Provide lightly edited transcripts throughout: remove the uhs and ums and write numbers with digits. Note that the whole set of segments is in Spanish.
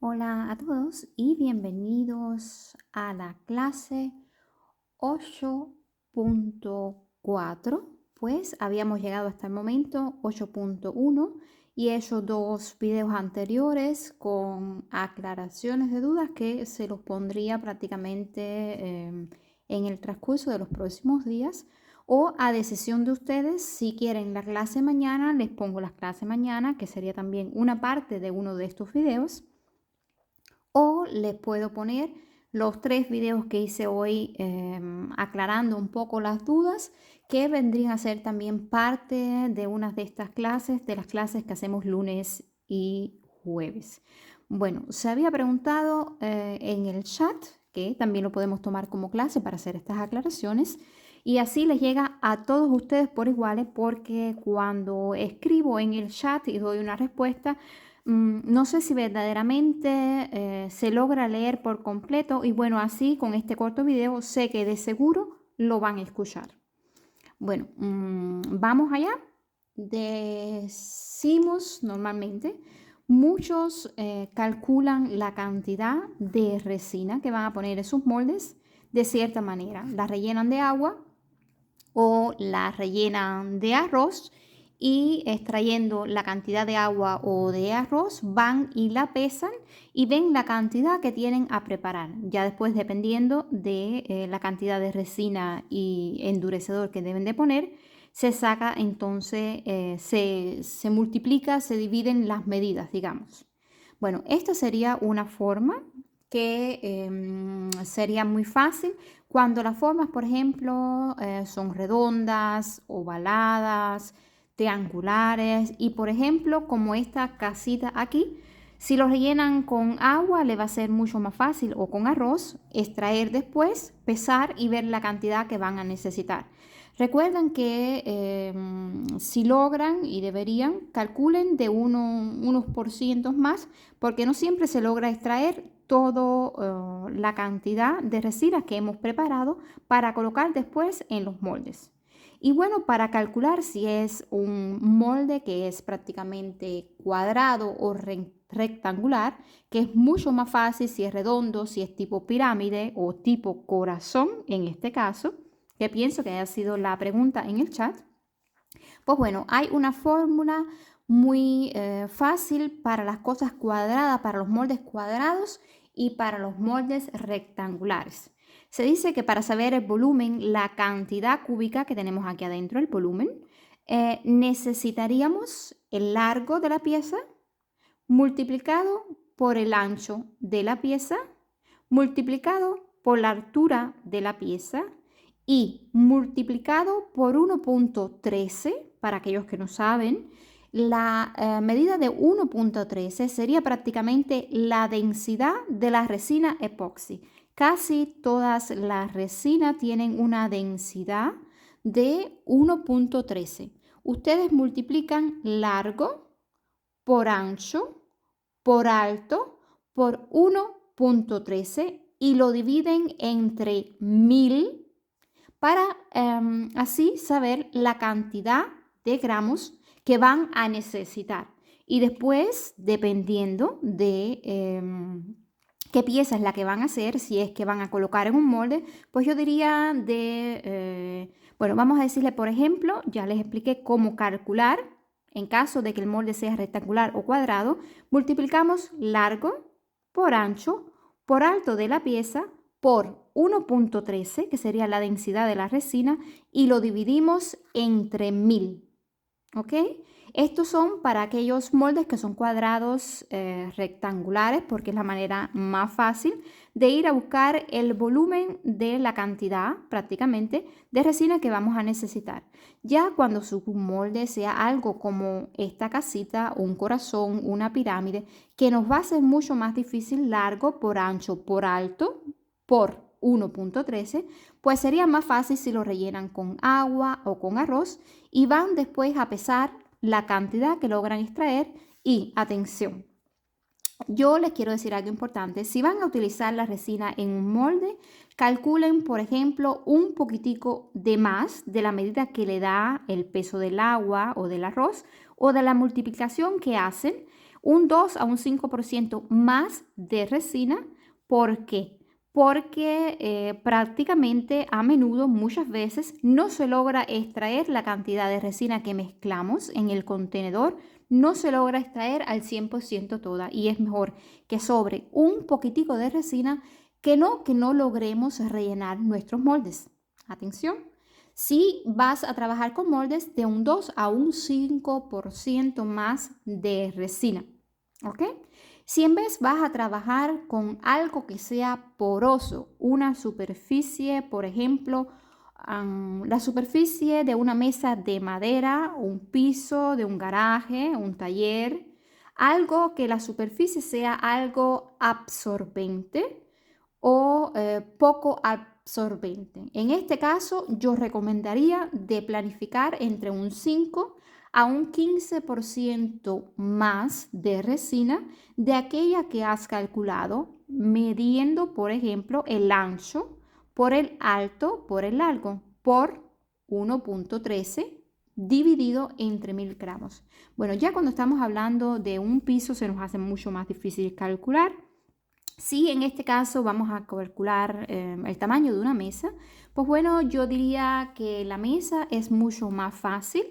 Hola a todos y bienvenidos a la clase 8.4. Pues habíamos llegado hasta el momento 8.1 y he hecho dos videos anteriores con aclaraciones de dudas que se los pondría prácticamente en el transcurso de los próximos días, o a decisión de ustedes. Si quieren la clase mañana, les pongo la clase mañana, que sería también una parte de uno de estos videos, o les puedo poner los tres videos que hice hoy aclarando un poco las dudas, que vendrían a ser también parte de una de estas clases, de las clases que hacemos lunes y jueves. Bueno, se había preguntado en el chat, que también lo podemos tomar como clase para hacer estas aclaraciones, y así les llega a todos ustedes por iguales, porque cuando escribo en el chat y doy una respuesta, no sé si verdaderamente se logra leer por completo, y bueno, así con este corto video sé que de seguro lo van a escuchar. Bueno, vamos allá. Decimos normalmente, muchos calculan la cantidad de resina que van a poner en sus moldes de cierta manera. La rellenan de agua o la rellenan de arroz, y extrayendo la cantidad de agua o de arroz van y la pesan y ven la cantidad que tienen a preparar. Ya después, dependiendo de la cantidad de resina y endurecedor que deben de poner, se saca entonces, se multiplica, se dividen las medidas, digamos. Bueno, esta sería una forma que sería muy fácil cuando las formas, por ejemplo, son redondas, ovaladas, triangulares, y por ejemplo, como esta casita aquí, si lo rellenan con agua le va a ser mucho más fácil, o con arroz, extraer después, pesar y ver la cantidad que van a necesitar. Recuerden que si logran, y deberían, calculen de unos por cientos más, porque no siempre se logra extraer toda la cantidad de resinas que hemos preparado para colocar después en los moldes. Y bueno, para calcular si es un molde que es prácticamente cuadrado o rectangular, que es mucho más fácil si es redondo, si es tipo pirámide o tipo corazón en este caso, que pienso que haya sido la pregunta en el chat. Pues bueno, hay una fórmula muy fácil para las cosas cuadradas, para los moldes cuadrados y para los moldes rectangulares. Se dice que para saber el volumen, la cantidad cúbica que tenemos aquí adentro, el volumen, necesitaríamos el largo de la pieza multiplicado por el ancho de la pieza, multiplicado por la altura de la pieza y multiplicado por 1.13. Para aquellos que no saben, la medida de 1.13 sería prácticamente la densidad de la resina epoxi. Casi todas las resinas tienen una densidad de 1.13. Ustedes multiplican largo por ancho por alto por 1.13 y lo dividen entre 1000 para así saber la cantidad de gramos que van a necesitar. Y después, dependiendo de qué pieza es la que van a hacer, si es que van a colocar en un molde, pues yo diría bueno, vamos a decirle, por ejemplo, ya les expliqué cómo calcular. En caso de que el molde sea rectangular o cuadrado, multiplicamos largo por ancho por alto de la pieza por 1.13, que sería la densidad de la resina, y lo dividimos entre 1000. ¿Ok? Estos son para aquellos moldes que son cuadrados rectangulares, porque es la manera más fácil de ir a buscar el volumen de la cantidad prácticamente de resina que vamos a necesitar. Ya cuando su molde sea algo como esta casita, un corazón, una pirámide, que nos va a ser mucho más difícil, largo por ancho por alto por 1.13, pues sería más fácil si lo rellenan con agua o con arroz y van después a pesar la cantidad que logran extraer. Y atención, yo les quiero decir algo importante. Si van a utilizar la resina en un molde, calculen, por ejemplo, un poquitico de más de la medida que le da el peso del agua o del arroz o de la multiplicación que hacen. un 2 a un 5% más de resina. ¿Por qué? Porque prácticamente a menudo, muchas veces, no se logra extraer la cantidad de resina que mezclamos en el contenedor, no se logra extraer al 100% toda y es mejor que sobre un poquitico de resina que no logremos rellenar nuestros moldes. Atención, si vas a trabajar con moldes de un 2 a un 5% más de resina, ¿ok? Si en vez vas a trabajar con algo que sea poroso, una superficie, por ejemplo, la superficie de una mesa de madera, un piso de un garaje, un taller, algo que la superficie sea algo absorbente o poco absorbente. En este caso, yo recomendaría de planificar entre un 5 a un 15% más de resina de aquella que has calculado, midiendo, por ejemplo, el ancho por el alto por el largo por 1.13 dividido entre 1000 gramos. Bueno, ya cuando estamos hablando de un piso se nos hace mucho más difícil calcular. Si en este caso vamos a calcular el tamaño de una mesa, pues bueno, yo diría que la mesa es mucho más fácil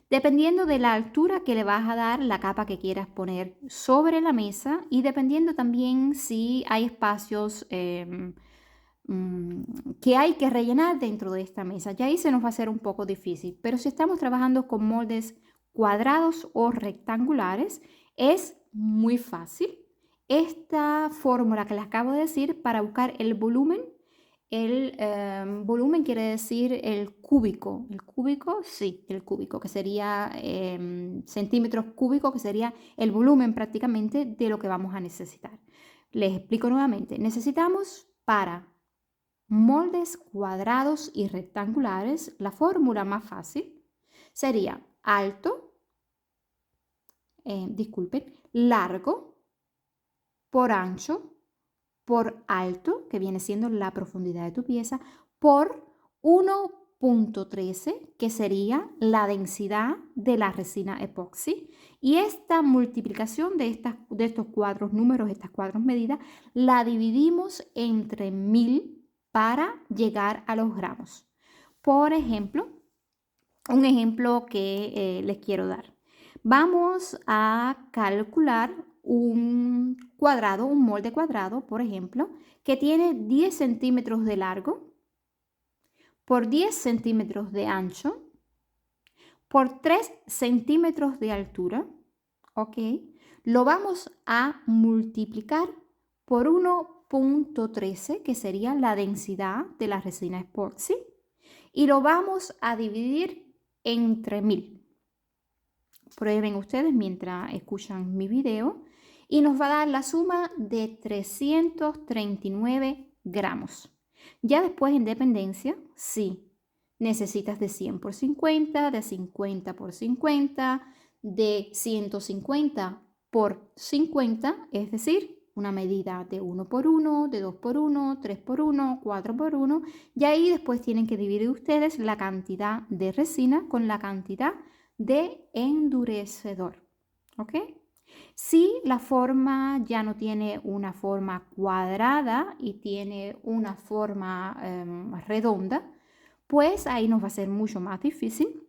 dependiendo de la altura que le vas a dar la capa que quieras poner sobre la mesa y dependiendo también si hay espacios que hay que rellenar dentro de esta mesa. Ya ahí se nos va a hacer un poco difícil, pero si estamos trabajando con moldes cuadrados o rectangulares, es muy fácil. Esta fórmula que les acabo de decir para buscar el volumen quiere decir el cúbico. El cúbico, sí, el cúbico, que sería centímetros cúbicos, que sería el volumen prácticamente de lo que vamos a necesitar. Les explico nuevamente. Necesitamos para moldes cuadrados y rectangulares, la fórmula más fácil sería alto, largo por ancho por alto, que viene siendo la profundidad de tu pieza, por 1.13, que sería la densidad de la resina epoxi. Y esta multiplicación de estos cuatro números, estas cuatro medidas, la dividimos entre 1000 para llegar a los gramos. Por ejemplo, un ejemplo que les quiero dar. Vamos a calcular un cuadrado, un molde cuadrado, por ejemplo, que tiene 10 centímetros de largo por 10 centímetros de ancho por 3 centímetros de altura, ¿ok? Lo vamos a multiplicar por 1.13, que sería la densidad de la resina epoxi, y lo vamos a dividir entre 1000. Prueben ustedes mientras escuchan mi video y nos va a dar la suma de 339 gramos. Ya después en dependencia, sí, necesitas de 100 por 50, de 50 por 50, de 150 por 50, es decir, una medida de 1 por 1, de 2 por 1, 3 por 1, 4 por 1, y ahí después tienen que dividir ustedes la cantidad de resina con la cantidad de endurecedor, ¿ok? Si la forma ya no tiene una forma cuadrada y tiene una forma redonda, pues ahí nos va a ser mucho más difícil.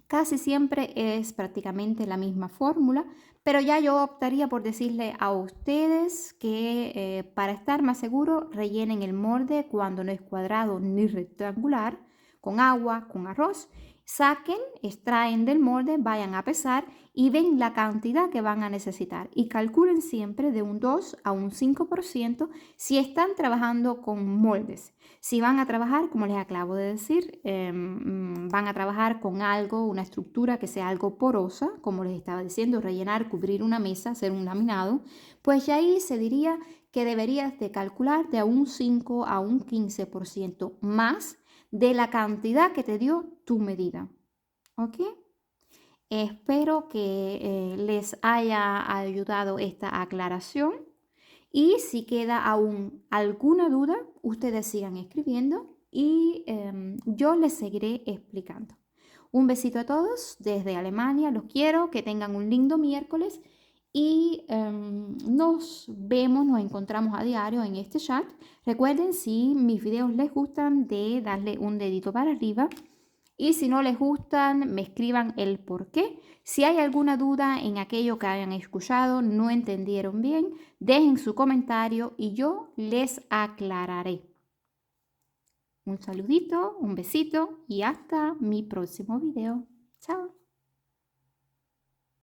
Casi siempre es prácticamente la misma fórmula, pero ya yo optaría por decirle a ustedes que para estar más seguro rellenen el molde cuando no es cuadrado ni rectangular con agua, con arroz. Saquen, extraen del molde, vayan a pesar y ven la cantidad que van a necesitar y calculen siempre de un 2 a un 5% si están trabajando con moldes. Si van a trabajar, como les acabo de decir, van a trabajar con algo, una estructura que sea algo porosa, como les estaba diciendo, rellenar, cubrir una mesa, hacer un laminado, pues ya ahí se diría que deberías de calcular de un 5 a un 15% más de la cantidad que te dio tu medida. ¿Ok? Espero que les haya ayudado esta aclaración y si queda aún alguna duda, ustedes sigan escribiendo y yo les seguiré explicando. Un besito a todos desde Alemania, los quiero, que tengan un lindo miércoles y nos vemos, nos encontramos a diario en este chat. Recuerden, si mis videos les gustan, de darle un dedito para arriba. Y si no les gustan, me escriban el por qué. Si hay alguna duda en aquello que hayan escuchado, no entendieron bien, dejen su comentario y yo les aclararé. Un saludito, un besito y hasta mi próximo video. Chao.